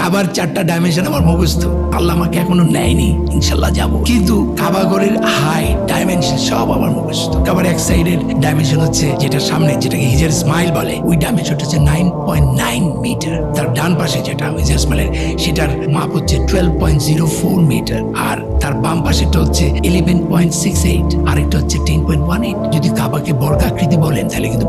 কাবার 4টা ডাইমেনশন আমার মুখস্থ, আল্লাহ আমাকে এখনো নেয়নি, ইনশাল্লাহ যাব। কিন্তু কাবা ঘরের হাইট ডাইমেনশন সব আমার মুখস্থ। কাবার এক সাইডের ডাইমেনশন হচ্ছে যেটা সামনে, যেটাকে হিজর স্মাইল বলে, ওই ডাইমেনশনটা হচ্ছে 9.9 মিটার। তার ডান পাশে যেটা হিজর স্মাইলের, সেটার মাপ হচ্ছে 12.04 মিটার। আর তার বাম পাশেটা হচ্ছে 11.68, আরেকটা হচ্ছে 10.18। যদি কাবাকে বর্গাকৃতি বলেন তাহলে কিন্তু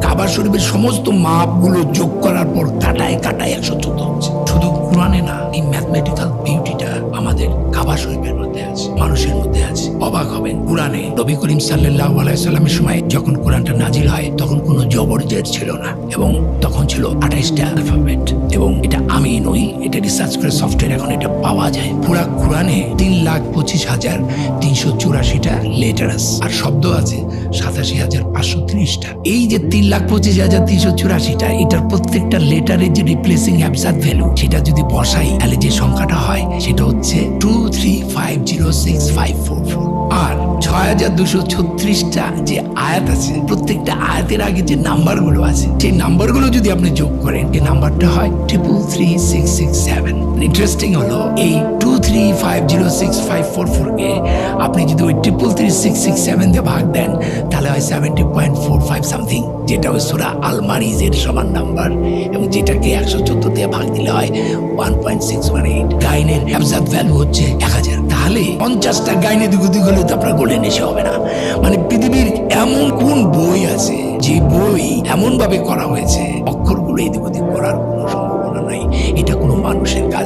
কাবা শরীফের সমস্ত মাপগুলো যোগ করার পর কাটায় 114 হচ্ছে। শুধু কোরআনে না, এই ম্যাথমেটিক্যাল বিউটিটা আমাদের কাবা শরীফের মধ্যে আছে, মানুষের মধ্যে আছে। অবাক হবেন, কোরআনে নবী করিম সাল্লাল্লাহু আলাইহি সাল্লামের সময় যখন কোরআনটা নাজিল হয় তখন কোনো জবর জের ছিল না, এবং তখন ছিল 28টা অ্যালফাবেট। এবং এটা আমি নই, এটা রিসার্চ করে সফটওয়্যার এখন এটা পাওয়া যায়। পুরা কোরআনে 3,25,384টা লেটার আর শব্দ আছে 87,530টা। এই যে 3,25,384টা, এটার প্রত্যেকটা লেটারের যে রিপ্লেসিং অ্যাবসার্ড ভ্যালু, সেটা যদি বসাই তাহলে যে সংখ্যাটা হয় সেটা হচ্ছে 23506,544। আর 6,236টা যে আয়াত আছে, প্রত্যেকটা আয়াতের আগে যে নাম্বারগুলো আছে, সেই নাম্বারগুলো যদি আপনি যোগ করেন, এই নাম্বারটা হয় 333,667। ইন্টারেস্টিং হলো, এই 23506,544 কে আপনি যদি ওই 333,667 দিয়ে ভাগ দেন তাহলে হয় 70.45 সামথিং, যেটা ওই সূরা আল মারিজের সমান নাম্বার, এবং যেটাকে 114 দিয়ে ভাগ দিলে হয় 1.618। গাইনের অ্যাবসার্ড ভ্যালু হচ্ছে 1000। তাহলে 50টা গাইনে দিক হলে তো আপনার গোল্ডেন এসে হবে না। মানে পৃথিবীর এমন কোন বই আছে যে বই এমন ভাবে করা হয়েছে অক্ষরগুলো এদিক ওদিক করার কোনো সম্ভাবনা নাই? এটা কোনো মানুষের কাজ।